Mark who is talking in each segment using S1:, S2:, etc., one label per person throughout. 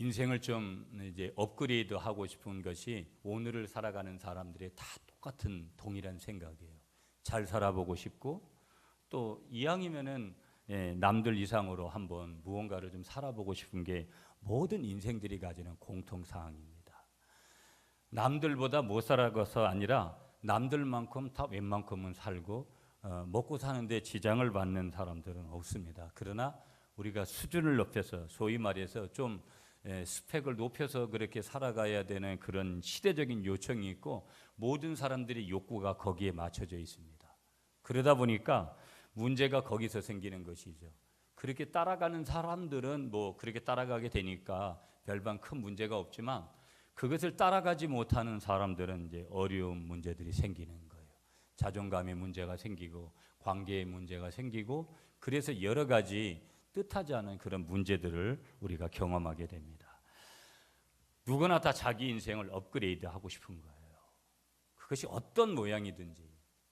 S1: 인생을 좀 이제 업그레이드 하고 싶은 것이 오늘을 살아가는 사람들의 다 똑같은 동일한 생각이에요. 잘 살아보고 싶고 또 이왕이면은 남들 이상으로 한번 무언가를 좀 살아보고 싶은 게 모든 인생들이 가지는 공통사항입니다. 남들보다 못 살아가서 아니라 남들만큼 다 웬만큼은 살고 먹고 사는데 지장을 받는 사람들은 없습니다. 그러나 우리가 수준을 높여서 소위 말해서 좀 스펙을 높여서 그렇게 살아가야 되는 그런 시대적인 요청이 있고 모든 사람들의 욕구가 거기에 맞춰져 있습니다. 그러다 보니까 문제가 거기서 생기는 것이죠. 그렇게 따라가는 사람들은 뭐 그렇게 따라가게 되니까 별반 큰 문제가 없지만 그것을 따라가지 못하는 사람들은 이제 어려운 문제들이 생기는 거예요. 자존감의 문제가 생기고 관계의 문제가 생기고 그래서 여러 가지 뜻하지 않은 그런 문제들을 우리가 경험하게 됩니다. 누구나 다 자기 인생을 업그레이드 하고 싶은 거예요. 그것이 어떤 모양이든지.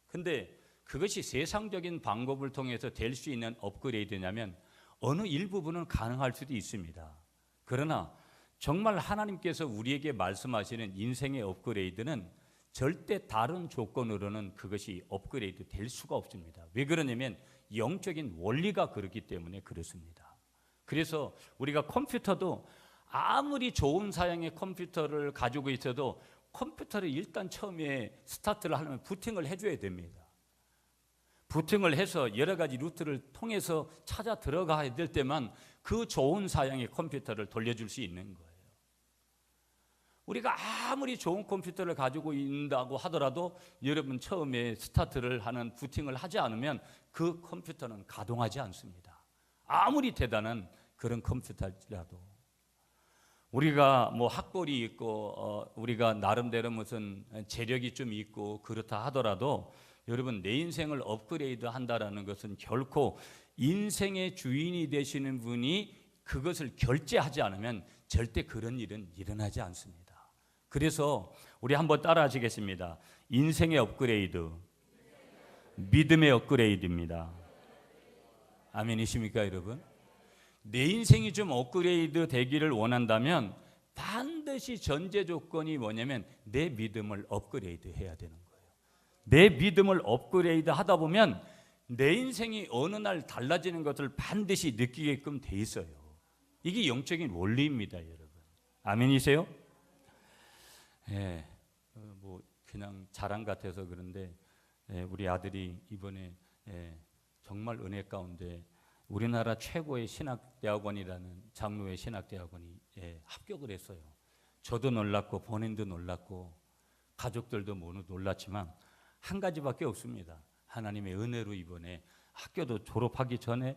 S1: 근데 그것이 세상적인 방법을 통해서 될 수 있는 업그레이드냐면 어느 일부분은 가능할 수도 있습니다. 그러나 정말 하나님께서 우리에게 말씀하시는 인생의 업그레이드는 절대 다른 조건으로는 그것이 업그레이드 될 수가 없습니다. 왜 그러냐면 영적인 원리가 그렇기 때문에 그렇습니다. 그래서 우리가 컴퓨터도 아무리 좋은 사양의 컴퓨터를 가지고 있어도 컴퓨터를 일단 처음에 스타트를 하려면 부팅을 해줘야 됩니다. 부팅을 해서 여러 가지 루트를 통해서 찾아 들어가야 될 때만 그 좋은 사양의 컴퓨터를 돌려줄 수 있는 거예요. 우리가 아무리 좋은 컴퓨터를 가지고 있다고 하더라도 여러분 처음에 스타트를 하는 부팅을 하지 않으면 그 컴퓨터는 가동하지 않습니다. 아무리 대단한 그런 컴퓨터라도 우리가 뭐 학벌이 있고 우리가 나름대로 무슨 재력이 좀 있고 그렇다 하더라도 여러분 내 인생을 업그레이드 한다라는 것은 결코 인생의 주인이 되시는 분이 그것을 결제하지 않으면 절대 그런 일은 일어나지 않습니다. 그래서 우리 한번 따라 하시겠습니다. 인생의 업그레이드, 믿음의 업그레이드입니다. 아멘이십니까 여러분? 내 인생이 좀 업그레이드 되기를 원한다면 반드시 전제 조건이 뭐냐면 내 믿음을 업그레이드 해야 되는 거예요. 내 믿음을 업그레이드 하다 보면 내 인생이 어느 날 달라지는 것을 반드시 느끼게끔 돼 있어요. 이게 영적인 원리입니다 여러분. 아멘이세요? 뭐 그냥 자랑 같아서 그런데 우리 아들이 이번에 정말 은혜 가운데 우리나라 최고의 신학대학원이라는 장로의 신학대학원이 합격을 했어요. 저도 놀랐고 본인도 놀랐고 가족들도 모두 놀랐지만 한 가지밖에 없습니다. 하나님의 은혜로 이번에 학교도 졸업하기 전에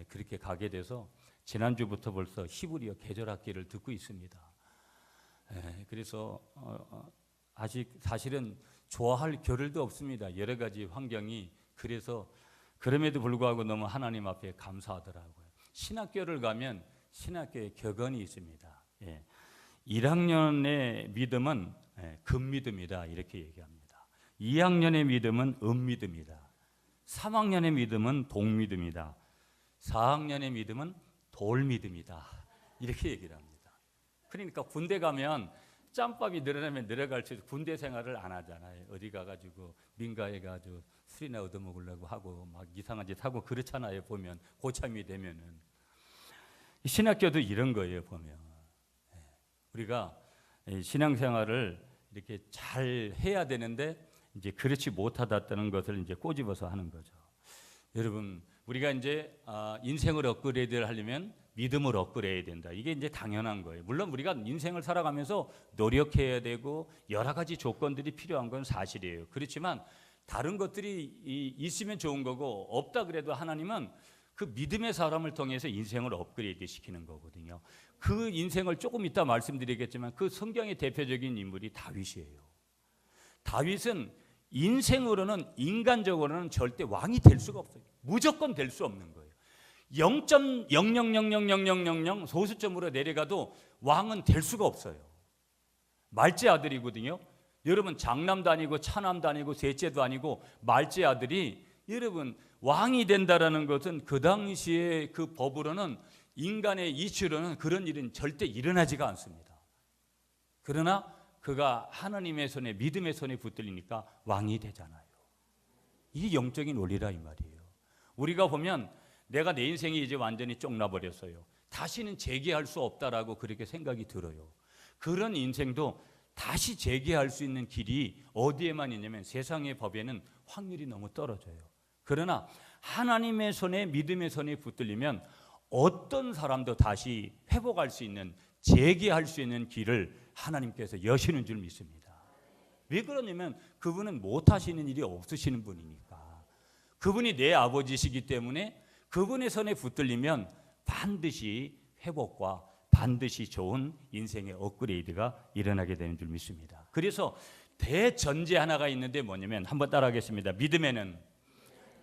S1: 그렇게 가게 돼서 지난주부터 벌써 히브리어 계절학기를 듣고 있습니다. 그래서 아직 사실은 좋아할 겨를도 없습니다. 여러 가지 환경이. 그래서 그럼에도 불구하고 너무 하나님 앞에 감사하더라고요. 신학교를 가면 신학교에 격언이 있습니다. 1학년의 믿음은 금믿음이다 이렇게 얘기합니다. 2학년의 믿음은 은믿음이다. 3학년의 믿음은 동믿음이다. 4학년의 믿음은 돌믿음이다 이렇게 얘기를 합니다. 그러니까 군대 가면 짬밥이 늘어나면 늘어갈수록 군대 생활을 안 하잖아요. 어디 가가지고 민가에 가지고 술이나 얻어먹으려고 하고 막 이상한 짓 하고 그렇잖아요. 보면 고참이 되면은. 신학교도 이런 거예요. 보면 우리가 신앙생활을 이렇게 잘 해야 되는데 이제 그렇지 못하다는 것을 이제 꼬집어서 하는 거죠. 여러분 우리가 이제 인생을 업그레이드를 하려면 믿음을 업그레이드 된다. 이게 이제 당연한 거예요. 물론 우리가 인생을 살아가면서 노력해야 되고 여러 가지 조건들이 필요한 건 사실이에요. 그렇지만 다른 것들이 있으면 좋은 거고 없다 그래도 하나님은 그 믿음의 사람을 통해서 인생을 업그레이드 시키는 거거든요. 그 인생을 조금 이따 말씀드리겠지만 그 성경의 대표적인 인물이 다윗이에요. 다윗은 인생으로는 인간적으로는 절대 왕이 될 수가 없어요. 무조건 될 수 없는 거예요. 0.00000000 소수점으로 내려가도 왕은 될 수가 없어요. 말째 아들이거든요. 여러분 장남도 아니고 차남도 아니고 셋째도 아니고 말째 아들이 여러분 왕이 된다라는 것은 그 당시에 그 법으로는 인간의 이치로는 그런 일은 절대 일어나지가 않습니다. 그러나 그가 하나님의 손에, 믿음의 손에 붙들리니까 왕이 되잖아요. 이게 영적인 원리라 이 말이에요. 우리가 보면 내가 내 인생이 이제 완전히 쫑나버렸어요. 다시는 재기할 수 없다라고 그렇게 생각이 들어요. 그런 인생도 다시 재기할 수 있는 길이 어디에만 있냐면 세상의 법에는 확률이 너무 떨어져요. 그러나 하나님의 손에, 믿음의 손에 붙들리면 어떤 사람도 다시 회복할 수 있는, 재기할 수 있는 길을 하나님께서 여시는 줄 믿습니다. 왜 그러냐면 그분은 못하시는 일이 없으시는 분이니까. 그분이 내 아버지시기 때문에 그분의 손에 붙들리면 반드시 회복과 반드시 좋은 인생의 업그레이드가 일어나게 되는 줄 믿습니다. 그래서 대전제 하나가 있는데 뭐냐면 한번 따라하겠습니다. 믿음에는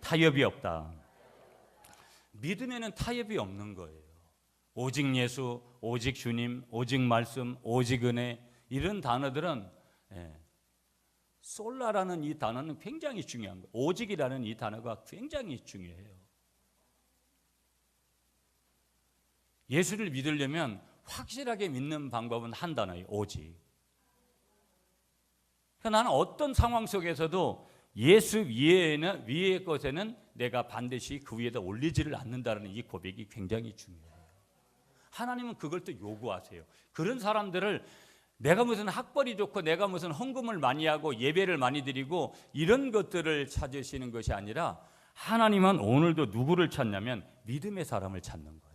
S1: 타협이 없다. 믿음에는 타협이 없는 거예요. 오직 예수, 오직 주님, 오직 말씀, 오직 은혜, 이런 단어들은 솔라라는 이 단어는 굉장히 중요한 거예요. 오직이라는 이 단어가 굉장히 중요해요. 예수를 믿으려면 확실하게 믿는 방법은 한 단어예요. 오직. 그러니까 나는 어떤 상황 속에서도 예수 위의 것에는 내가 반드시 그 위에다 올리지를 않는다는 이 고백이 굉장히 중요해요. 하나님은 그걸 또 요구하세요. 그런 사람들을 내가 무슨 학벌이 좋고 내가 무슨 헌금을 많이 하고 예배를 많이 드리고 이런 것들을 찾으시는 것이 아니라 하나님은 오늘도 누구를 찾냐면 믿음의 사람을 찾는 거예요.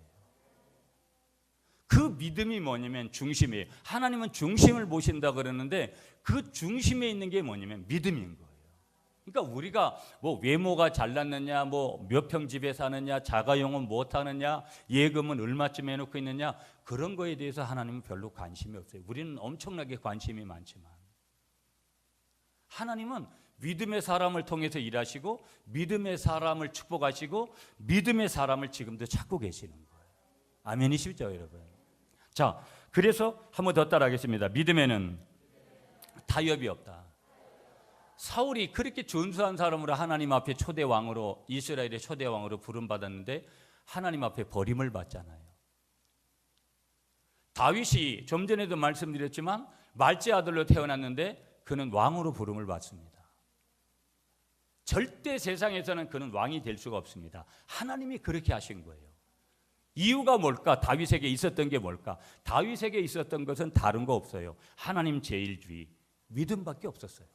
S1: 그 믿음이 뭐냐면 중심이에요. 하나님은 중심을 보신다 그러는데 그 중심에 있는 게 뭐냐면 믿음인 거예요. 그러니까 우리가 뭐 외모가 잘났느냐, 뭐 몇 평 집에 사느냐, 자가용은 못 하느냐, 예금은 얼마쯤 해놓고 있느냐, 그런 거에 대해서 하나님은 별로 관심이 없어요. 우리는 엄청나게 관심이 많지만 하나님은 믿음의 사람을 통해서 일하시고 믿음의 사람을 축복하시고 믿음의 사람을 지금도 찾고 계시는 거예요. 아멘이시죠, 여러분? 자, 그래서 한번 더 따라하겠습니다. 믿음에는 타협이 없다. 사울이 그렇게 준수한 사람으로 하나님 앞에 초대왕으로, 이스라엘의 초대왕으로 부름받았는데 하나님 앞에 버림을 받잖아요. 다윗이 좀 전에도 말씀드렸지만 말제 아들로 태어났는데 그는 왕으로 부름을 받습니다. 절대 세상에서는 그는 왕이 될 수가 없습니다. 하나님이 그렇게 하신 거예요. 이유가 뭘까? 다윗에게 있었던 게 뭘까? 다윗에게 있었던 것은 다른 거 없어요. 하나님 제일주의, 믿음밖에 없었어요.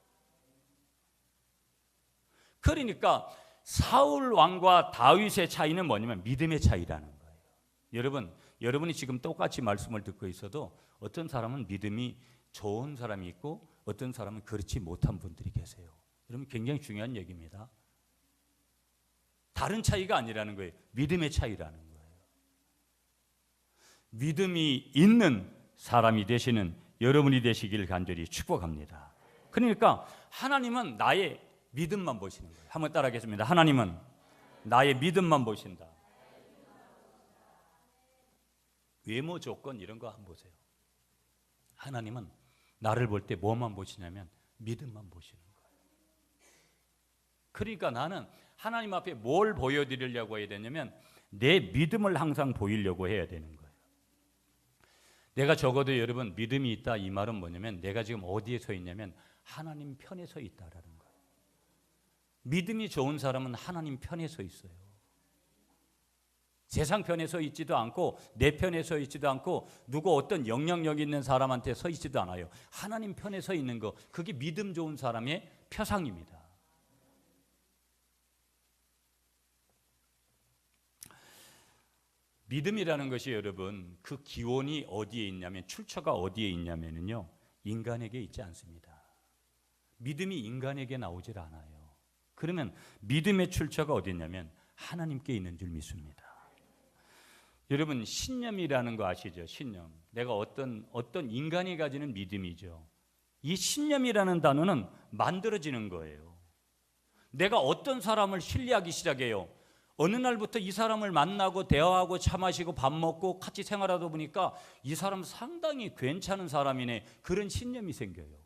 S1: 그러니까 사울 왕과 다윗의 차이는 뭐냐면 믿음의 차이라는 거예요. 여러분이 지금 똑같이 말씀을 듣고 있어도 어떤 사람은 믿음이 좋은 사람이 있고 어떤 사람은 그렇지 못한 분들이 계세요. 여러분, 굉장히 중요한 얘기입니다. 다른 차이가 아니라는 거예요. 믿음의 차이라는 거예요. 믿음이 있는 사람이 되시는 여러분이 되시길 간절히 축복합니다. 그러니까 하나님은 나의 믿음만 보시는 거예요. 한번 따라하겠습니다. 하나님은 나의 믿음만 보신다. 외모 조건 이런 거 한번 보세요. 하나님은 나를 볼 때 뭐만 보시냐면 믿음만 보시는 거예요. 그러니까 나는 하나님 앞에 뭘 보여드리려고 해야 되냐면 내 믿음을 항상 보이려고 해야 되는 거예요. 내가 적어도 여러분 믿음이 있다 이 말은 뭐냐면 내가 지금 어디에 서 있냐면 하나님 편에 서 있다라는 거예요. 믿음이 좋은 사람은 하나님 편에 서 있어요. 세상 편에 서 있지도 않고 내 편에 서 있지도 않고 누구 어떤 영향력 있는 사람한테 서 있지도 않아요. 하나님 편에 서 있는 거, 그게 믿음 좋은 사람의 표상입니다. 믿음이라는 것이 여러분 그 기원이 어디에 있냐면, 출처가 어디에 있냐면요, 인간에게 있지 않습니다. 믿음이 인간에게 나오질 않아요. 그러면 믿음의 출처가 어디 있냐면 하나님께 있는 줄 믿습니다. 여러분, 신념이라는 거 아시죠? 신념. 내가 어떤 인간이 가지는 믿음이죠. 이 신념이라는 단어는 만들어지는 거예요. 내가 어떤 사람을 신뢰하기 시작해요. 어느 날부터 이 사람을 만나고 대화하고 차 마시고 밥 먹고 같이 생활하다 보니까 이 사람 상당히 괜찮은 사람이네, 그런 신념이 생겨요.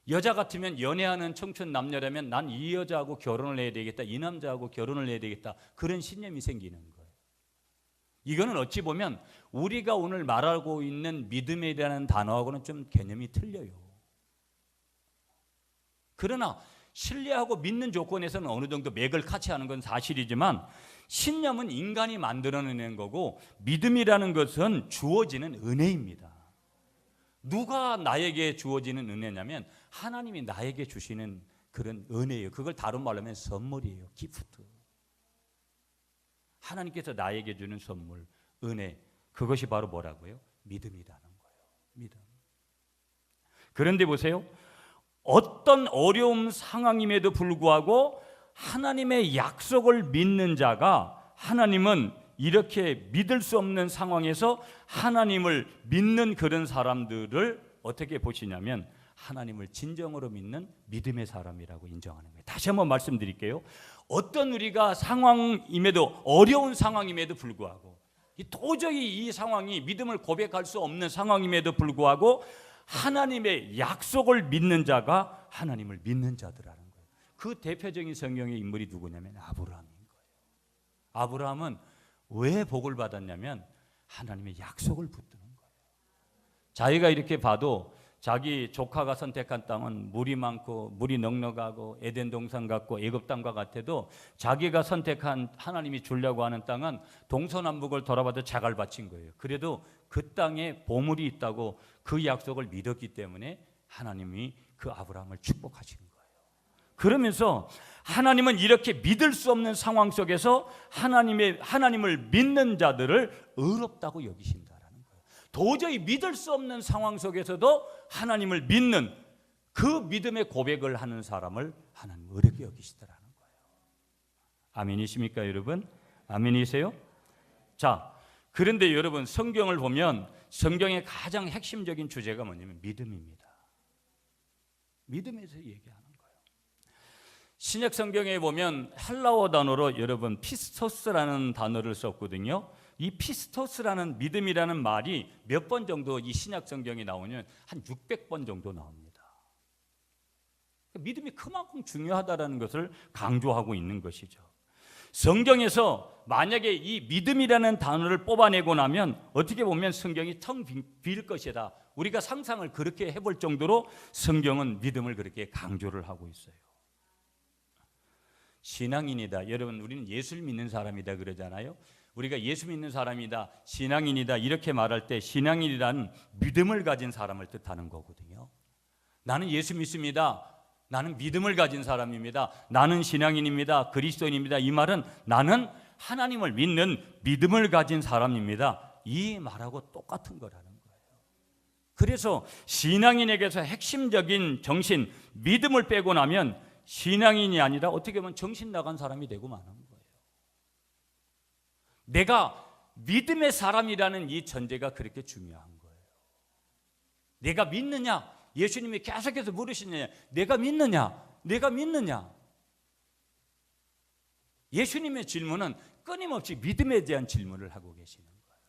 S1: 여자 같으면 연애하는 청춘 남녀라면 난 이 여자하고 결혼을 해야 되겠다, 이 남자하고 결혼을 해야 되겠다, 그런 신념이 생기는 거예요. 이거는 어찌 보면 우리가 오늘 말하고 있는 믿음이라는 단어하고는 좀 개념이 틀려요. 그러나 신뢰하고 믿는 조건에서는 어느 정도 맥을 같이하는 건 사실이지만 신념은 인간이 만들어내는 거고 믿음이라는 것은 주어지는 은혜입니다. 누가 나에게 주어지는 은혜냐면 하나님이 나에게 주시는 그런 은혜예요. 그걸 다른 말로 하면 선물이에요. 기프트. 하나님께서 나에게 주는 선물, 은혜, 그것이 바로 뭐라고요? 믿음이라는 거예요. 믿음. 그런데 보세요. 어떤 어려움 상황임에도 불구하고 하나님의 약속을 믿는 자가, 하나님은 이렇게 믿을 수 없는 상황에서 하나님을 믿는 그런 사람들을 어떻게 보시냐면 하나님을 진정으로 믿는 믿음의 사람이라고 인정하는 거예요. 다시 한번 말씀드릴게요. 어떤 우리가 상황임에도, 어려운 상황임에도 불구하고, 도저히 이 상황이 믿음을 고백할 수 없는 상황임에도 불구하고 하나님의 약속을 믿는 자가 하나님을 믿는 자들이라는 거예요. 그 대표적인 성경의 인물이 누구냐면 아브라함인 거예요. 아브라함은 왜 복을 받았냐면 하나님의 약속을 붙드는 거예요. 자기가 이렇게 봐도 자기 조카가 선택한 땅은 물이 많고 물이 넉넉하고 에덴 동산 같고 애굽 땅과 같아도 자기가 선택한 하나님이 주려고 하는 땅은 동서남북을 돌아봐도 자갈밭인 거예요. 그래도 그 땅에 보물이 있다고 그 약속을 믿었기 때문에 하나님이 그 아브라함을 축복하신 거예요. 그러면서 하나님은 이렇게 믿을 수 없는 상황 속에서 하나님을 믿는 자들을 의롭다고 여기신다. 도저히 믿을 수 없는 상황 속에서도 하나님을 믿는 그 믿음의 고백을 하는 사람을 하나님 의롭게 여기시더라는 거예요. 아멘이십니까 여러분? 아멘이세요? 자, 그런데 여러분 성경을 보면 성경의 가장 핵심적인 주제가 뭐냐면 믿음입니다. 믿음에서 얘기하는 거예요. 신약 성경에 보면 헬라어 단어로 여러분 피스토스라는 단어를 썼거든요. 이 피스토스라는 믿음이라는 말이 몇 번 정도 이 신약 성경에 나오면 한 600번 정도 나옵니다. 믿음이 그만큼 중요하다는 것을 강조하고 있는 것이죠. 성경에서 만약에 이 믿음이라는 단어를 뽑아내고 나면 어떻게 보면 성경이 텅 빌 것이다. 우리가 상상을 그렇게 해볼 정도로 성경은 믿음을 그렇게 강조를 하고 있어요. 신앙인이다. 여러분 우리는 예수를 믿는 사람이다 그러잖아요. 우리가 예수 믿는 사람이다, 신앙인이다 이렇게 말할 때 신앙인이라는 믿음을 가진 사람을 뜻하는 거거든요. 나는 예수 믿습니다. 나는 믿음을 가진 사람입니다. 나는 신앙인입니다. 그리스도인입니다. 이 말은 나는 하나님을 믿는 믿음을 가진 사람입니다. 이 말하고 똑같은 거라는 거예요. 그래서 신앙인에게서 핵심적인 정신, 믿음을 빼고 나면 신앙인이 아니라 어떻게 보면 정신 나간 사람이 되고 마는 거예요. 내가 믿음의 사람이라는 이 전제가 그렇게 중요한 거예요. 내가 믿느냐? 예수님이 계속해서 물으시느냐? 내가 믿느냐? 내가 믿느냐? 예수님의 질문은 끊임없이 믿음에 대한 질문을 하고 계시는 거예요.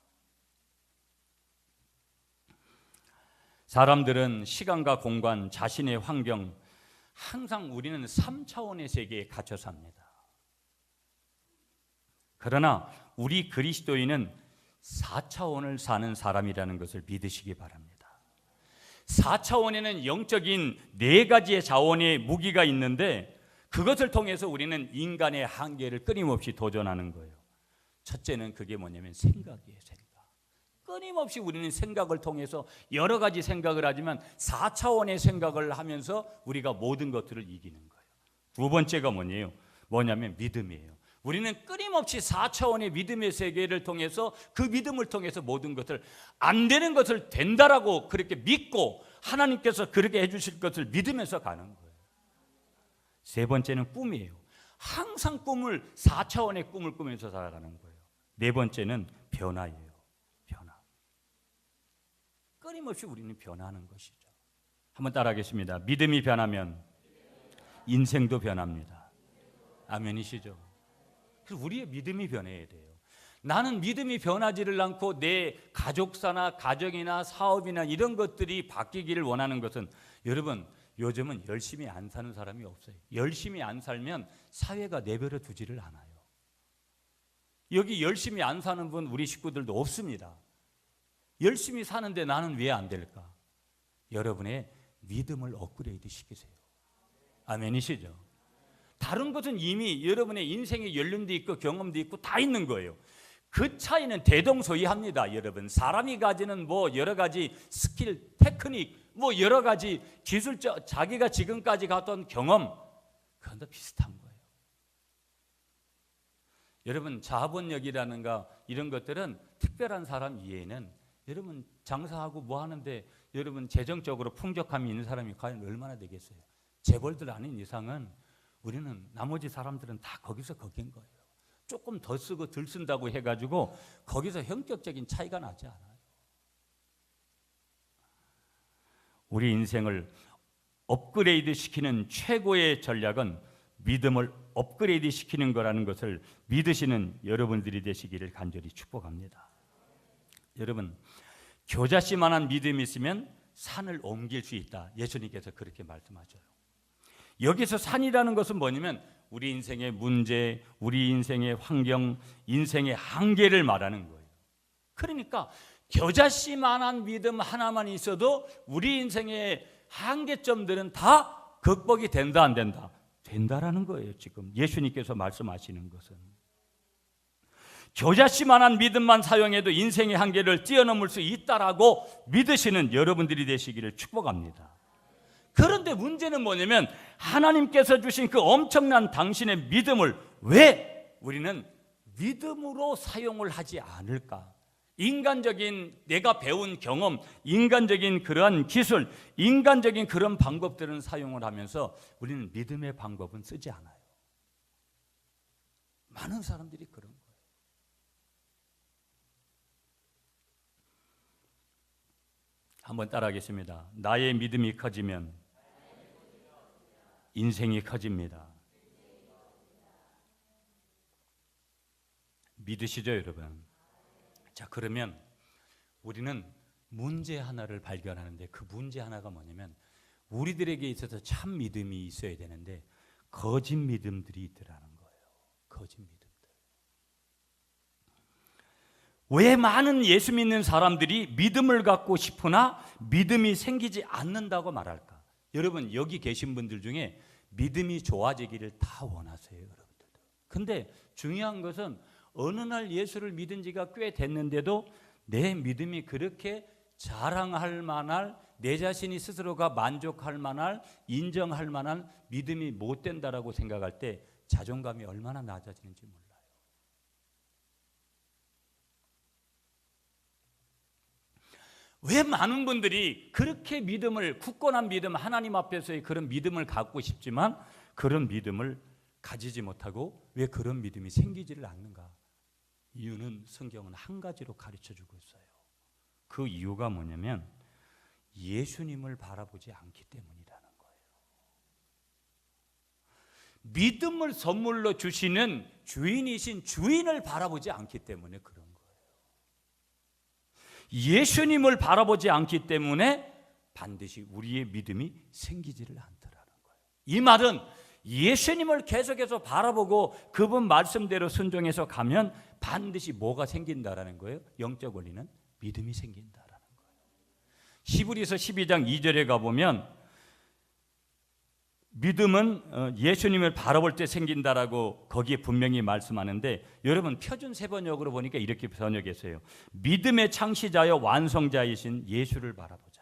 S1: 사람들은 시간과 공간, 자신의 환경, 항상 우리는 3차원의 세계에 갇혀 삽니다. 그러나 우리 그리스도인은 4차원을 사는 사람이라는 것을 믿으시기 바랍니다. 4차원에는 영적인 4가지의 자원의 무기가 있는데 그것을 통해서 우리는 인간의 한계를 끊임없이 도전하는 거예요. 첫째는 그게 뭐냐면 생각이에요. 생각. 끊임없이 우리는 생각을 통해서 여러 가지 생각을 하지만 4차원의 생각을 하면서 우리가 모든 것들을 이기는 거예요. 두 번째가 뭐냐면 믿음이에요. 우리는 끊임없이 4차원의 믿음의 세계를 통해서 그 믿음을 통해서 모든 것을 안 되는 것을 된다라고 그렇게 믿고 하나님께서 그렇게 해주실 것을 믿으면서 가는 거예요. 세 번째는 꿈이에요. 항상 4차원의 꿈을 꾸면서 살아가는 거예요. 네 번째는 변화예요. 변화. 끊임없이 우리는 변하는 것이죠. 한번 따라하겠습니다. 믿음이 변하면 인생도 변합니다. 아멘이시죠? 그래서 우리의 믿음이 변해야 돼요. 나는 믿음이 변하지를 않고 내 가족사나 가정이나 사업이나 이런 것들이 바뀌기를 원하는 것은 여러분 요즘은 열심히 안 사는 사람이 없어요. 열심히 안 살면 사회가 내버려 두지를 않아요. 여기 열심히 안 사는 분 우리 식구들도 없습니다. 열심히 사는데 나는 왜 안 될까? 여러분의 믿음을 업그레이드 시키세요. 아멘이시죠? 다른 것은 이미 여러분의 인생의 연륜도 있고 경험도 있고 다 있는 거예요. 그 차이는 대동소이합니다. 여러분, 사람이 가지는 뭐 여러 가지 스킬, 테크닉, 뭐 여러 가지 기술적, 자기가 지금까지 갔던 경험, 그건 다 비슷한 거예요. 여러분, 자본력이라는가 이런 것들은 특별한 사람 이외에는 여러분 장사하고 뭐 하는데 여러분 재정적으로 풍족함이 있는 사람이 과연 얼마나 되겠어요? 재벌들 아닌 이상은 우리는 나머지 사람들은 다 거기서 거긴 거예요. 조금 더 쓰고 덜 쓴다고 해가지고 거기서 형격적인 차이가 나지 않아요. 우리 인생을 업그레이드 시키는 최고의 전략은 믿음을 업그레이드 시키는 거라는 것을 믿으시는 여러분들이 되시기를 간절히 축복합니다. 여러분, 겨자씨만한 믿음이 있으면 산을 옮길 수 있다. 예수님께서 그렇게 말씀하셔요. 여기서 산이라는 것은 뭐냐면 우리 인생의 문제, 우리 인생의 환경, 인생의 한계를 말하는 거예요. 그러니까 겨자씨만한 믿음 하나만 있어도 우리 인생의 한계점들은 다 극복이 된다 안 된다? 된다라는 거예요. 지금 예수님께서 말씀하시는 것은 겨자씨만한 믿음만 사용해도 인생의 한계를 뛰어넘을 수 있다라고 믿으시는 여러분들이 되시기를 축복합니다. 그런데 문제는 뭐냐면 하나님께서 주신 그 엄청난 당신의 믿음을 왜 우리는 믿음으로 사용을 하지 않을까? 인간적인 내가 배운 경험, 인간적인 그러한 기술, 인간적인 그런 방법들은 사용을 하면서 우리는 믿음의 방법은 쓰지 않아요. 많은 사람들이 그런 거예요. 한번 따라하겠습니다. 나의 믿음이 커지면 인생이 커집니다. 믿으시죠, 여러분? 자, 그러면 우리는 문제 하나를 발견하는데 그 문제 하나가 뭐냐면 우리들에게 있어서 참 믿음이 있어야 되는데 거짓 믿음들이 있더라는 거예요. 거짓 믿음들. 왜 많은 예수 믿는 사람들이 믿음을 갖고 싶으나 믿음이 생기지 않는다고 말할까? 여러분, 여기 계신 분들 중에 믿음이 좋아지기를 다 원하세요, 여러분들도. 근데 중요한 것은 어느 날 예수를 믿은 지가 꽤 됐는데도 내 믿음이 그렇게 자랑할 만할, 내 자신이 스스로가 만족할 만할, 인정할 만한 믿음이 못 된다라고 생각할 때 자존감이 얼마나 낮아지는지 몰라요. 왜 많은 분들이 그렇게 믿음을, 굳건한 믿음, 하나님 앞에서의 그런 믿음을 갖고 싶지만 그런 믿음을 가지지 못하고 왜 그런 믿음이 생기지를 않는가? 이유는 성경은 한 가지로 가르쳐주고 있어요. 그 이유가 뭐냐면 예수님을 바라보지 않기 때문이라는 거예요. 믿음을 선물로 주시는 주인이신 주인을 바라보지 않기 때문에 그런 거예요. 예수님을 바라보지 않기 때문에 반드시 우리의 믿음이 생기지를 않더라는 거예요. 이 말은 예수님을 계속해서 바라보고 그분 말씀대로 순종해서 가면 반드시 뭐가 생긴다라는 거예요? 영적 원리는 믿음이 생긴다라는 거예요. 히브리서 12장 2절에 가보면 믿음은 예수님을 바라볼 때 생긴다라고 거기에 분명히 말씀하는데 여러분 표준 세번역으로 보니까 이렇게 번역했어요. 믿음의 창시자여 완성자이신 예수를 바라보자.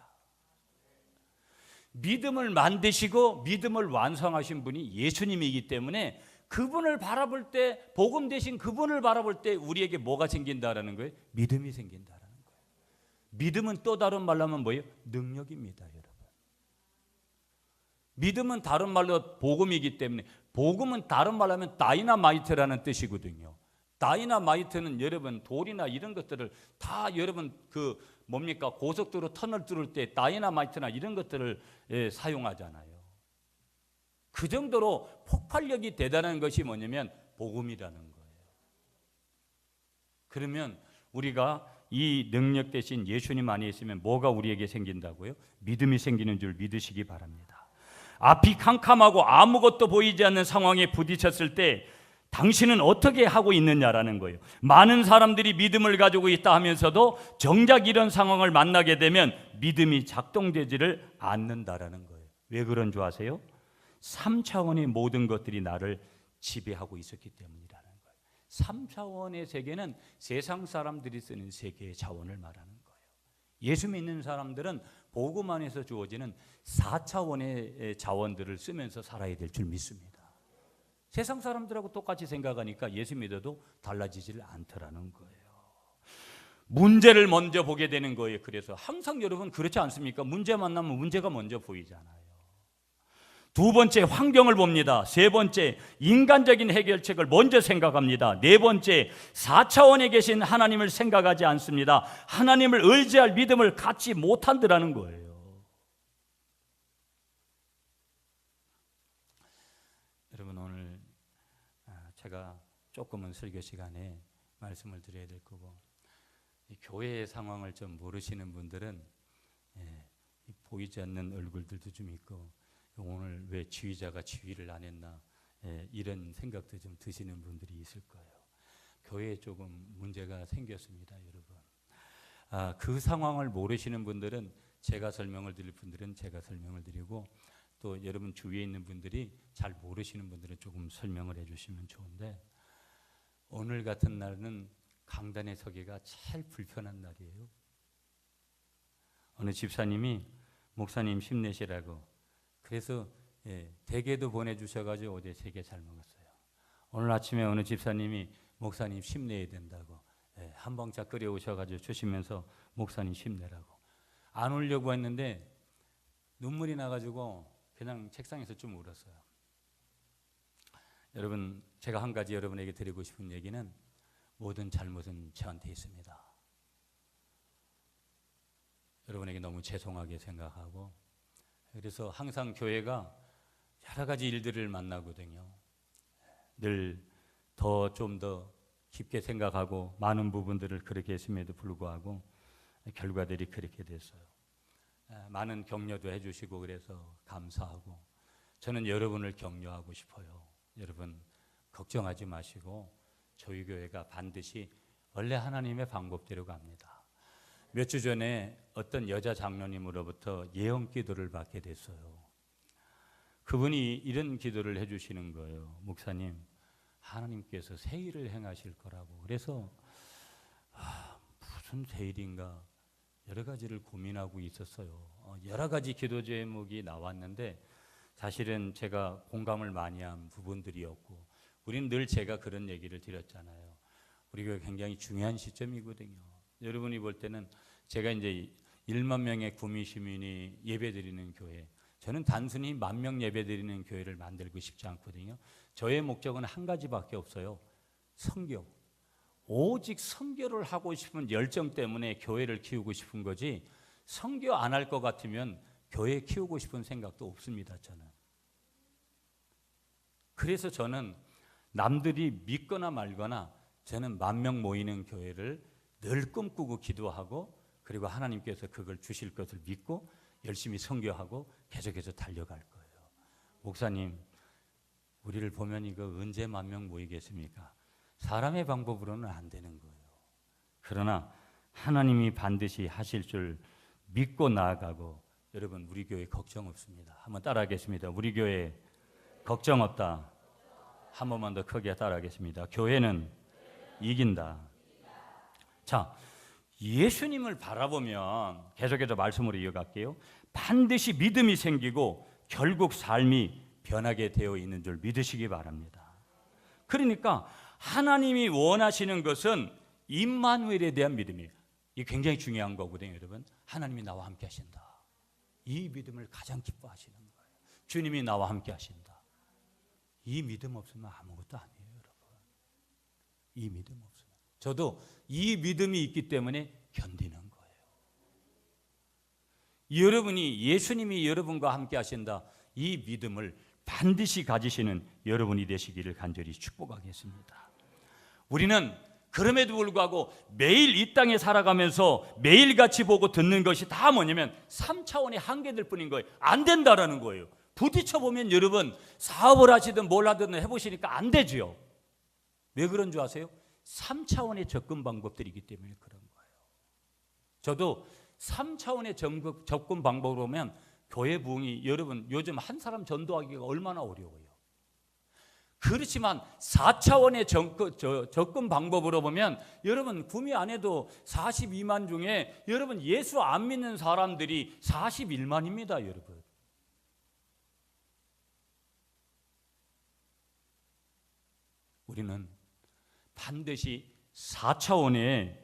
S1: 믿음을 만드시고 믿음을 완성하신 분이 예수님이기 때문에 그분을 바라볼 때, 복음 대신 그분을 바라볼 때 우리에게 뭐가 생긴다라는 거예요? 믿음이 생긴다라는 거예요. 믿음은 또 다른 말로 하면 뭐예요? 능력입니다, 여러분. 믿음은 다른 말로 복음이기 때문에, 복음은 다른 말로 하면 다이나마이트라는 뜻이거든요. 다이나마이트는 여러분 돌이나 이런 것들을 다 여러분 그 뭡니까? 고속도로 터널 뚫을 때 다이나마이트나 이런 것들을 사용하잖아요. 그 정도로 폭발력이 대단한 것이 뭐냐면 복음이라는 거예요. 그러면 우리가 이 능력 대신 예수님 안에 있으면 뭐가 우리에게 생긴다고요? 믿음이 생기는 줄 믿으시기 바랍니다. 앞이 캄캄하고 아무것도 보이지 않는 상황에 부딪혔을 때 당신은 어떻게 하고 있느냐라는 거예요. 많은 사람들이 믿음을 가지고 있다 하면서도 정작 이런 상황을 만나게 되면 믿음이 작동되지를 않는다라는 거예요. 왜 그런 줄 아세요? 3차원의 모든 것들이 나를 지배하고 있었기 때문이라는 거예요. 3차원의 세계는 세상 사람들이 쓰는 세계의 자원을 말하는 거예요. 예수 믿는 사람들은 복음 안에서 주어지는 4차원의 자원들을 쓰면서 살아야 될 줄 믿습니다. 세상 사람들하고 똑같이 생각하니까 예수 믿어도 달라지질 않더라는 거예요. 문제를 먼저 보게 되는 거예요. 그래서 항상 여러분 그렇지 않습니까? 문제 만나면 문제가 먼저 보이잖아요. 두 번째 환경을 봅니다. 세 번째 인간적인 해결책을 먼저 생각합니다. 네 번째 4차원에 계신 하나님을 생각하지 않습니다. 하나님을 의지할 믿음을 갖지 못한다는 거예요. 여러분 오늘 제가 조금은 설교 시간에 말씀을 드려야 될 거고, 이 교회의 상황을 좀 모르시는 분들은 보이지 않는 얼굴들도 좀 있고, 오늘 왜 지휘자가 지휘를 안 했나 이런 생각도 좀 드시는 분들이 있을 거예요. 교회에 조금 문제가 생겼습니다, 여러분. 그 상황을 모르시는 분들은 제가 설명을 드릴 분들은 제가 설명을 드리고, 또 여러분 주위에 있는 분들이 잘 모르시는 분들은 조금 설명을 해주시면 좋은데, 오늘 같은 날은 강단에 서기가 제일 불편한 날이에요. 어느 집사님이 목사님 힘내시라고, 그래서 대게도 보내주셔가지고 어제 3개 잘 먹었어요. 오늘 아침에 어느 집사님이 목사님 힘내야 된다고 한 봉차 끓여오셔가지고 주시면서 목사님 힘내라고. 안 울려고 했는데 눈물이 나가지고 그냥 책상에서 좀 울었어요. 여러분, 제가 한 가지 여러분에게 드리고 싶은 얘기는, 모든 잘못은 저한테 있습니다. 여러분에게 너무 죄송하게 생각하고, 그래서 항상 교회가 여러 가지 일들을 만나거든요. 늘 좀 더 깊게 생각하고 많은 부분들을 그렇게 했음에도 불구하고 결과들이 그렇게 됐어요. 많은 격려도 해주시고 그래서 감사하고, 저는 여러분을 격려하고 싶어요. 여러분 걱정하지 마시고 저희 교회가 반드시 원래 하나님의 방법대로 갑니다. 몇 주 전에 어떤 여자 장로님으로부터 예언 기도를 받게 됐어요. 그분이 이런 기도를 해주시는 거예요. 목사님, 하나님께서 새 일을 행하실 거라고. 그래서 무슨 새 일인가 여러 가지를 고민하고 있었어요. 여러 가지 기도 제목이 나왔는데 사실은 제가 공감을 많이 한 부분들이었고, 우리는 늘 제가 그런 얘기를 드렸잖아요. 우리 교회 굉장히 중요한 시점이거든요. 여러분이 볼 때는 제가 이제 1만 명의 구미 시민이 예배드리는 교회, 저는 단순히 10,000명 예배드리는 교회를 만들고 싶지 않거든요. 저의 목적은 한 가지밖에 없어요. 선교. 오직 선교를 하고 싶은 열정 때문에 교회를 키우고 싶은 거지, 선교 안 할 것 같으면 교회 키우고 싶은 생각도 없습니다, 저는. 그래서 저는 남들이 믿거나 말거나 저는 10,000명 모이는 교회를 늘 꿈꾸고 기도하고, 그리고 하나님께서 그걸 주실 것을 믿고 열심히 선교하고 계속해서 달려갈 거예요. 목사님, 우리를 보면 이거 언제 10,000명 모이겠습니까? 사람의 방법으로는 안 되는 거예요. 그러나 하나님이 반드시 하실 줄 믿고 나아가고, 여러분 우리 교회 걱정 없습니다. 한번 따라하겠습니다. 우리 교회 걱정 없다. 한 번만 더 크게 따라하겠습니다. 교회는 이긴다. 자, 예수님을 바라보면 계속해서 말씀으로 이어갈게요. 반드시 믿음이 생기고 결국 삶이 변하게 되어 있는 줄 믿으시기 바랍니다. 그러니까 하나님이 원하시는 것은 임마누엘에 대한 믿음이에요. 이게 굉장히 중요한 거거든요, 여러분. 하나님이 나와 함께 하신다. 이 믿음을 가장 기뻐하시는 거예요. 주님이 나와 함께 하신다. 이 믿음 없으면 아무것도 아니에요, 여러분. 이 믿음 없으면. 저도 이 믿음이 있기 때문에 견디는 거예요. 여러분이, 예수님이 여러분과 함께 하신다. 이 믿음을 반드시 가지시는 여러분이 되시기를 간절히 축복하겠습니다. 우리는 그럼에도 불구하고 매일 이 땅에 살아가면서 매일같이 보고 듣는 것이 다 뭐냐면 3차원의 한계들 뿐인 거예요. 안 된다라는 거예요. 부딪혀보면 여러분 사업을 하시든 뭘 하든 해보시니까 안 되죠. 왜 그런 줄 아세요? 3차원의 접근 방법들이기 때문에 그런 거예요. 저도 3차원의 접근 방법으로 보면 교회 부흥이, 여러분 요즘 한 사람 전도하기가 얼마나 어려워요. 그렇지만 4차원의 접근 방법으로 보면 여러분 구미 안에도 42만 중에 여러분 예수 안 믿는 사람들이 41만입니다. 여러분, 우리는 반드시 4차원의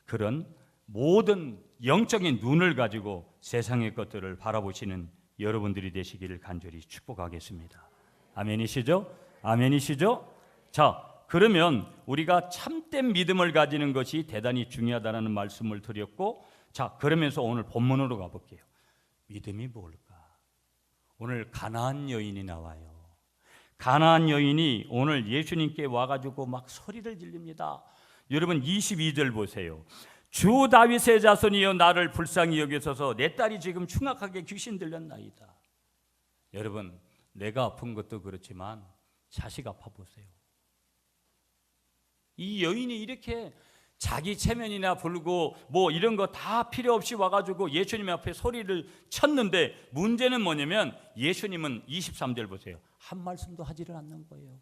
S1: 그런 모든 영적인 눈을 가지고 세상의 것들을 바라보시는 여러분들이 되시기를 간절히 축복하겠습니다. 아멘이시죠? 아멘이시죠? 자, 그러면 우리가 참된 믿음을 가지는 것이 대단히 중요하다는 말씀을 드렸고, 자, 그러면서 오늘 본문으로 가볼게요. 믿음이 뭘까? 오늘 가나안 여인이 나와요. 가나안 여인이 오늘 예수님께 와가지고 막 소리를 지릅니다. 여러분 22절 보세요. 주 다윗의 자손이여 나를 불쌍히 여기소서. 내 딸이 지금 흉악하게 귀신 들렸나이다. 여러분, 내가 아픈 것도 그렇지만 자식 아파 보세요. 이 여인이 이렇게 자기 체면이나 불고 뭐 이런 거 다 필요 없이 와가지고 예수님 앞에 소리를 쳤는데, 문제는 뭐냐면 예수님은 23절 보세요. 한 말씀도 하지를 않는 거예요.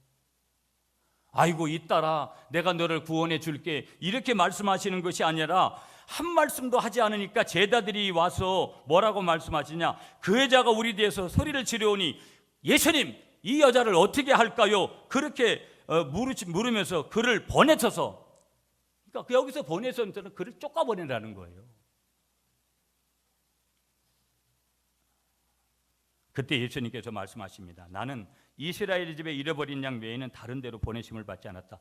S1: 아이고 이 딸아, 내가 너를 구원해 줄게, 이렇게 말씀하시는 것이 아니라 한 말씀도 하지 않으니까 제자들이 와서 뭐라고 말씀하시냐? 그 여자가 우리 뒤에서 소리를 지르오니 예수님, 이 여자를 어떻게 할까요? 그렇게 물으면서 그를 보내셔서, 그러니까 여기서 보내서는 그를 쫓아보내라는 거예요. 그때 예수님께서 말씀하십니다. 나는 이스라엘 집에 잃어버린 양 외에는 다른 데로 보내심을 받지 않았다.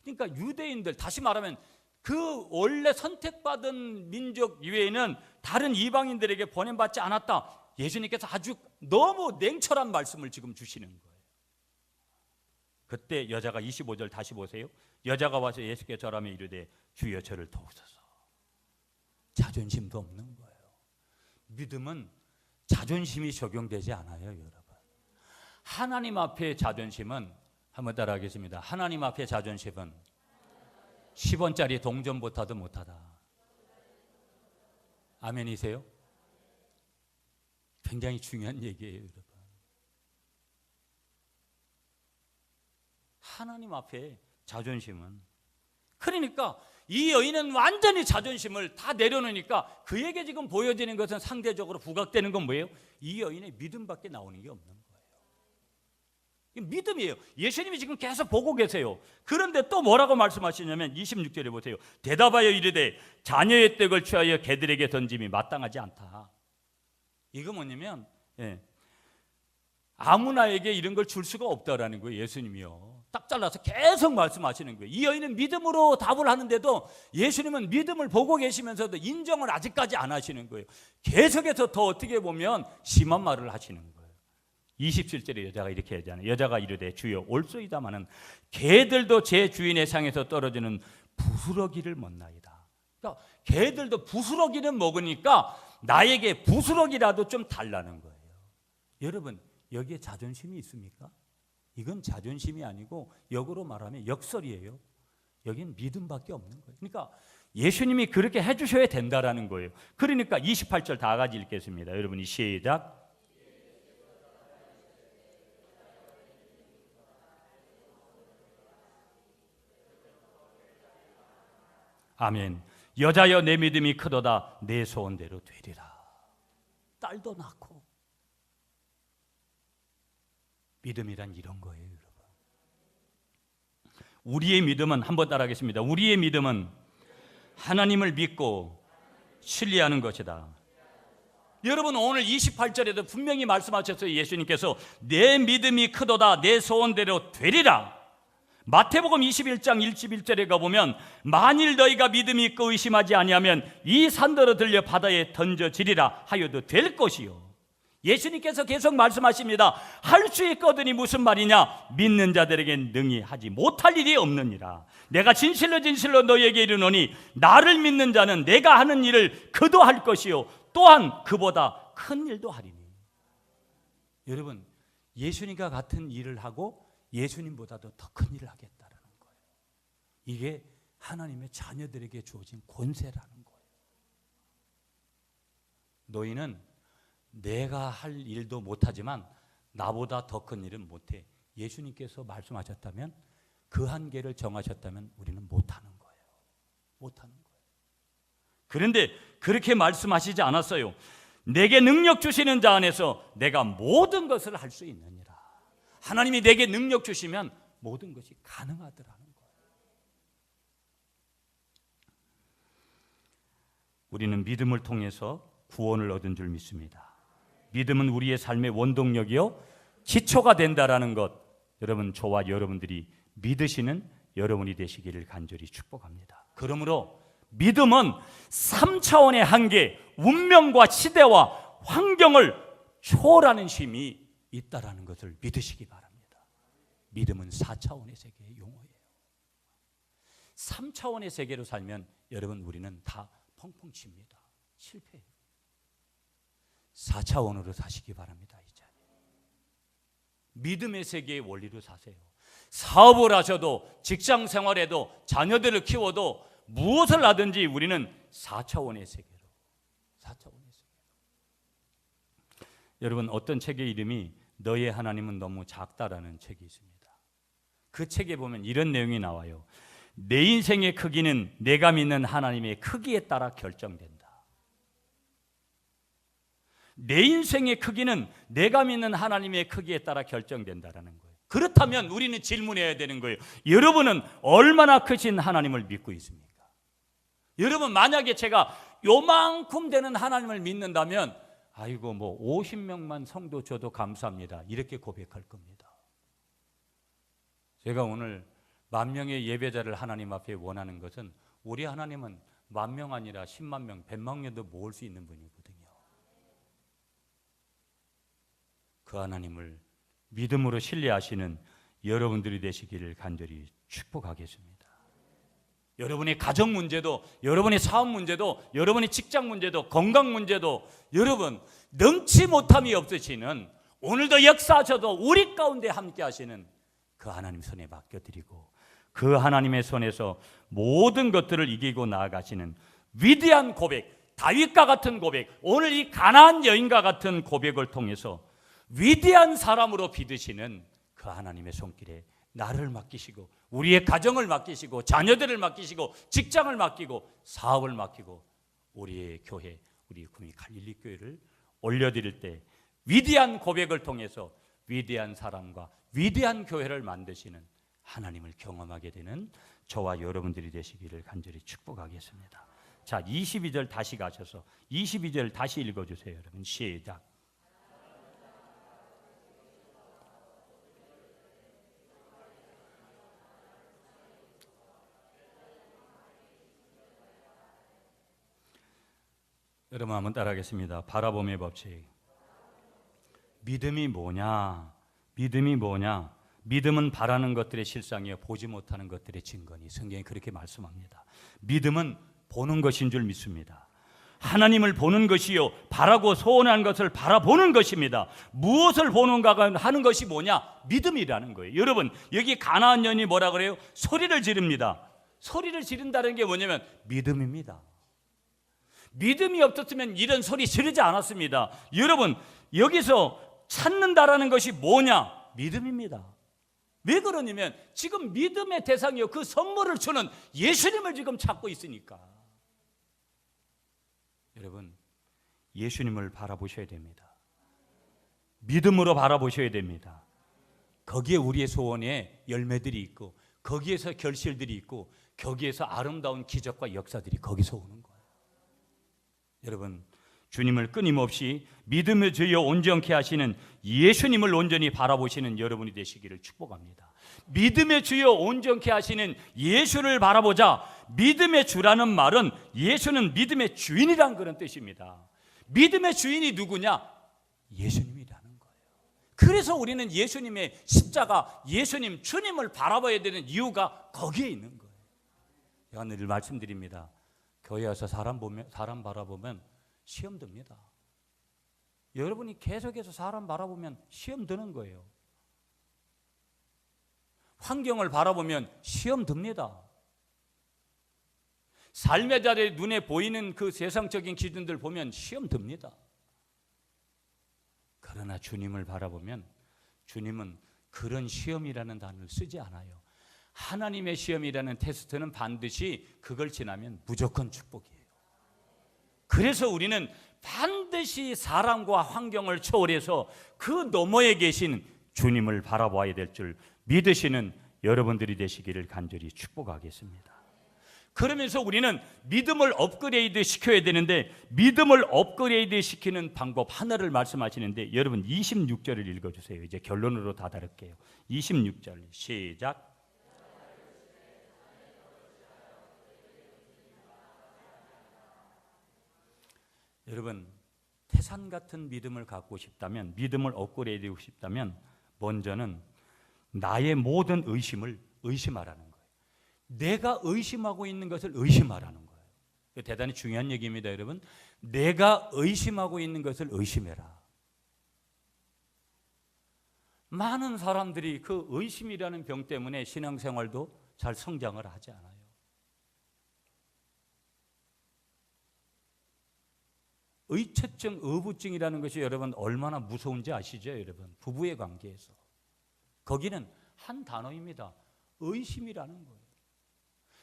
S1: 그러니까 유대인들, 다시 말하면 그 원래 선택받은 민족 이외에는 다른 이방인들에게 보냄받지 않았다. 예수님께서 아주 너무 냉철한 말씀을 지금 주시는 거예요. 그때 여자가 25절 다시 보세요. 여자가 와서 예수께 절하며 이르되 주여 저를 도우소서. 자존심도 없는 거예요. 믿음은 자존심이 적용되지 않아요, 여러분. 하나님 앞에 자존심은, 한번 따라하겠습니다. 하나님 앞에 자존심은 10원짜리 동전보다도 못하다. 아멘이세요? 굉장히 중요한 얘기예요, 여러분. 하나님 앞에 자존심은, 그러니까 이 여인은 완전히 자존심을 다 내려놓으니까 그에게 지금 보여지는 것은 상대적으로 부각되는 건 뭐예요? 이 여인의 믿음밖에 나오는 게 없는 거예요. 이게 믿음이에요. 예수님이 지금 계속 보고 계세요. 그런데 또 뭐라고 말씀하시냐면 26절에 보세요. 대답하여 이르되 자녀의 떡을 취하여 개들에게 던짐이 마땅하지 않다. 이거 뭐냐면 아무나에게 이런 걸 줄 수가 없다라는 거예요. 예수님이요. 딱 잘라서 계속 말씀하시는 거예요. 이 여인은 믿음으로 답을 하는데도 예수님은 믿음을 보고 계시면서도 인정을 아직까지 안 하시는 거예요. 계속해서 더 어떻게 보면 심한 말을 하시는 거예요. 27절에 여자가 이렇게 하잖아요. 여자가 이르되 주여 올소이다마는 개들도 제 주인의 상에서 떨어지는 부스러기를 먹나이다. 그러니까 개들도 부스러기는 먹으니까 나에게 부스러기라도 좀 달라는 거예요. 여러분, 여기에 자존심이 있습니까? 이건 자존심이 아니고 역으로 말하면 역설이에요. 여기는 믿음밖에 없는 거예요. 그러니까 예수님이 그렇게 해주셔야 된다라는 거예요. 그러니까 28절 다 같이 읽겠습니다. 여러분이 시작. 아멘. 여자여 내 믿음이 크도다. 내 소원대로 되리라. 딸도 낳고. 믿음이란 이런 거예요, 여러분. 우리의 믿음은, 한번 따라하겠습니다. 우리의 믿음은 하나님을 믿고 신뢰하는 것이다. 여러분, 오늘 28절에도 분명히 말씀하셨어요. 예수님께서 내 믿음이 크도다. 내 소원대로 되리라. 마태복음 21장 21절에 가보면 만일 너희가 믿음이 있고 의심하지 아니하면 이 산더러 들려 바다에 던져지리라 하여도 될 것이요. 예수님께서 계속 말씀하십니다. 할 수 있거든이 무슨 말이냐? 믿는 자들에겐 능히 하지 못할 일이 없느니라. 내가 진실로 진실로 너희에게 이르노니 나를 믿는 자는 내가 하는 일을 그도 할 것이요 또한 그보다 큰 일도 하리니. 여러분, 예수님과 같은 일을 하고 예수님보다도 더 큰 일을 하겠다라는 거예요. 이게 하나님의 자녀들에게 주어진 권세라는 거예요. 너희는 내가 할 일도 못하지만 나보다 더 큰 일은 못해. 예수님께서 말씀하셨다면, 그 한계를 정하셨다면 우리는 못하는 거예요. 못하는 거예요. 그런데 그렇게 말씀하시지 않았어요. 내게 능력 주시는 자 안에서 내가 모든 것을 할 수 있느니라. 하나님이 내게 능력 주시면 모든 것이 가능하더라는 거예요. 우리는 믿음을 통해서 구원을 얻은 줄 믿습니다. 믿음은 우리의 삶의 원동력이요 기초가 된다라는 것, 여러분, 저와 여러분들이 믿으시는 여러분이 되시기를 간절히 축복합니다. 그러므로 믿음은 3차원의 한계, 운명과 시대와 환경을 초월하는 힘이 있다라는 것을 믿으시기 바랍니다. 믿음은 4차원의 세계의 용어예요. 3차원의 세계로 살면 여러분, 우리는 다 펑펑 칩니다. 실패해요. 4차원으로 사시기 바랍니다. 이제 믿음의 세계의 원리로 사세요. 사업을 하셔도, 직장 생활에도, 자녀들을 키워도, 무엇을 하든지 우리는 4차원의 세계로, 4차원의 세계로. 여러분, 어떤 책의 이름이 너의 하나님은 너무 작다라는 책이 있습니다. 그 책에 보면 이런 내용이 나와요. 내 인생의 크기는 내가 믿는 하나님의 크기에 따라 결정된다. 내 인생의 크기는 내가 믿는 하나님의 크기에 따라 결정된다라는 거예요. 그렇다면 우리는 질문해야 되는 거예요. 여러분은 얼마나 크신 하나님을 믿고 있습니까? 여러분, 만약에 제가 요만큼 되는 하나님을 믿는다면, 아이고 뭐 50명만 성도 줘도 감사합니다, 이렇게 고백할 겁니다. 제가 오늘 10,000명의 예배자를 하나님 앞에 원하는 것은, 우리 하나님은 10,000명 아니라 10만 명, 100만 명도 모을 수 있는 분이거든요. 그 하나님을 믿음으로 신뢰하시는 여러분들이 되시기를 간절히 축복하겠습니다. 여러분의 가정 문제도, 여러분의 사업 문제도, 여러분의 직장 문제도, 건강 문제도, 여러분 능치 못함이 없으시는, 오늘도 역사하셔도 우리 가운데 함께 하시는 그 하나님 손에 맡겨드리고, 그 하나님의 손에서 모든 것들을 이기고 나아가시는 위대한 고백, 다윗과 같은 고백, 오늘 이 가나안 여인과 같은 고백을 통해서 위대한 사람으로 빚으시는 그 하나님의 손길에 나를 맡기시고, 우리의 가정을 맡기시고, 자녀들을 맡기시고, 직장을 맡기고, 사업을 맡기고, 우리의 교회, 우리 구미 갈릴리 교회를 올려드릴 때 위대한 고백을 통해서 위대한 사람과 위대한 교회를 만드시는 하나님을 경험하게 되는 저와 여러분들이 되시기를 간절히 축복하겠습니다. 자, 22절 다시 가셔서 22절 다시 읽어주세요. 여러분, 시작. 여러분 한번 따라하겠습니다. 바라봄의 법칙. 믿음이 뭐냐? 믿음이 뭐냐? 믿음은 바라는 것들의 실상이요 보지 못하는 것들의 증거니. 성경이 그렇게 말씀합니다. 믿음은 보는 것인 줄 믿습니다. 하나님을 보는 것이요, 바라고 소원한 것을 바라보는 것입니다. 무엇을 보는가 하는 것이 뭐냐? 믿음이라는 거예요. 여러분, 여기 가나안 여인이 뭐라 그래요? 소리를 지릅니다. 소리를 지른다는 게 뭐냐면 믿음입니다. 믿음이 없었으면 이런 소리 지르지 않았습니다. 여러분, 여기서 찾는다라는 것이 뭐냐? 믿음입니다. 왜 그러냐면 지금 믿음의 대상이요, 그 선물을 주는 예수님을 지금 찾고 있으니까. 여러분, 예수님을 바라보셔야 됩니다. 믿음으로 바라보셔야 됩니다. 거기에 우리의 소원의 열매들이 있고, 거기에서 결실들이 있고, 거기에서 아름다운 기적과 역사들이 거기서 오는 거예요. 여러분, 주님을 끊임없이 믿음의 주여 온전케 하시는 예수님을 온전히 바라보시는 여러분이 되시기를 축복합니다. 믿음의 주여 온전케 하시는 예수를 바라보자. 믿음의 주라는 말은, 예수는 믿음의 주인이란 그런 뜻입니다. 믿음의 주인이 누구냐? 예수님이라는 거예요. 그래서 우리는 예수님의 십자가, 예수님, 주님을 바라봐야 되는 이유가 거기에 있는 거예요. 제가 늘 말씀드립니다. 교회 와서 사람 바라보면 시험 듭니다. 여러분이 계속해서 사람 바라보면 시험 드는 거예요. 환경을 바라보면 시험 듭니다. 삶의 자리에 눈에 보이는 그 세상적인 기준들 보면 시험 듭니다. 그러나 주님을 바라보면 주님은 그런 시험이라는 단어를 쓰지 않아요. 하나님의 시험이라는 테스트는 반드시 그걸 지나면 무조건 축복이에요. 그래서 우리는 반드시 사람과 환경을 초월해서 그 너머에 계신 주님을 바라봐야 될 줄 믿으시는 여러분들이 되시기를 간절히 축복하겠습니다. 그러면서 우리는 믿음을 업그레이드 시켜야 되는데 믿음을 업그레이드 시키는 방법 하나를 말씀하시는데 여러분 26절을 읽어주세요. 이제 결론으로 다다를게요. 26절 시작. 여러분 태산 같은 믿음을 갖고 싶다면, 믿음을 업그레이드하고 싶다면 먼저는 나의 모든 의심을 의심하라는 거예요. 내가 의심하고 있는 것을 의심하라는 거예요. 대단히 중요한 얘기입니다, 여러분. 내가 의심하고 있는 것을 의심해라. 많은 사람들이 그 의심이라는 병 때문에 신앙생활도 잘 성장을 하지 않아요. 의처증, 의부증이라는 것이 여러분 얼마나 무서운지 아시죠, 여러분? 부부의 관계에서. 거기는 한 단어입니다. 의심이라는 거예요.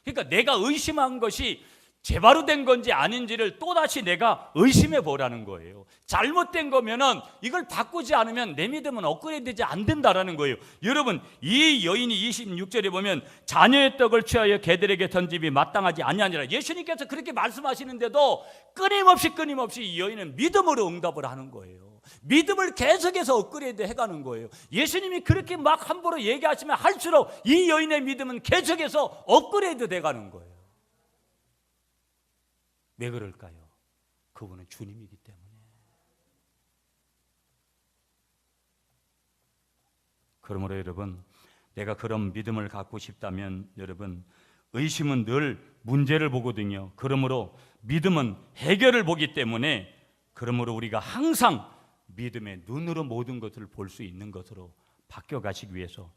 S1: 그러니까 내가 의심한 것이 제바로 된 건지 아닌지를 또다시 내가 의심해 보라는 거예요. 잘못된 거면은 이걸 바꾸지 않으면 내 믿음은 업그레이드 되지 않는다라는 거예요. 여러분, 이 여인이 26절에 보면 자녀의 떡을 취하여 개들에게 던짐이 마땅하지 아니하니라. 예수님께서 그렇게 말씀하시는데도 끊임없이 이 여인은 믿음으로 응답을 하는 거예요. 믿음을 계속해서 업그레이드 해가는 거예요. 예수님이 그렇게 막 함부로 얘기하시면 할수록 이 여인의 믿음은 계속해서 업그레이드 돼가는 거예요. 왜 그럴까요? 그분은 주님이기 때문에. 그러므로 여러분, 내가 그런 믿음을 갖고 싶다면 여러분, 의심은 늘 문제를 보거든요. 그러므로 믿음은 해결을 보기 때문에, 그러므로 우리가 항상 믿음의 눈으로 모든 것을 볼 수 있는 것으로 바뀌어가시기 위해서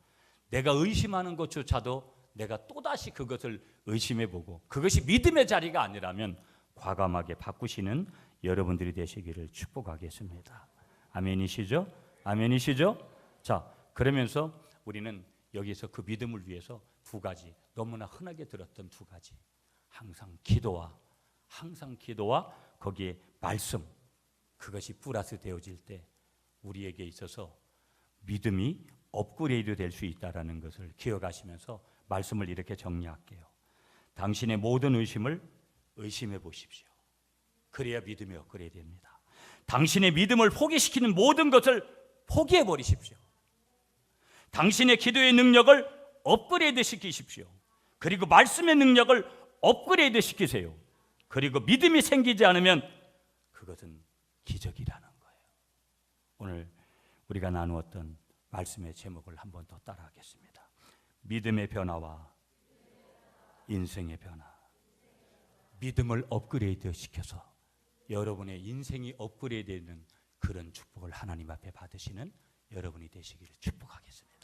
S1: 내가 의심하는 것조차도 내가 또다시 그것을 의심해보고, 그것이 믿음의 자리가 아니라면 과감하게 바꾸시는 여러분들이 되시기를 축복하겠습니다. 아멘이시죠? 아멘이시죠? 자, 그러면서 우리는 여기서 그 믿음을 위해서 두 가지, 너무나 흔하게 들었던 두 가지, 항상 기도와 거기에 말씀, 그것이 플러스 되어질 때 우리에게 있어서 믿음이 업그레이드 될 수 있다는 것을 기억하시면서 말씀을 이렇게 정리할게요. 당신의 모든 의심을 의심해 보십시오. 그래야 믿음이 업그레이드 됩니다. 당신의 믿음을 포기시키는 모든 것을 포기해 버리십시오. 당신의 기도의 능력을 업그레이드 시키십시오. 그리고 말씀의 능력을 업그레이드 시키세요. 그리고 믿음이 생기지 않으면 그것은 기적이라는 거예요. 오늘 우리가 나누었던 말씀의 제목을 한 번 더 따라하겠습니다. 믿음의 변화와 인생의 변화. 믿음을 업그레이드 시켜서 여러분의 인생이 업그레이드 되는 그런 축복을 하나님 앞에 받으시는 여러분이 되시기를 축복하겠습니다.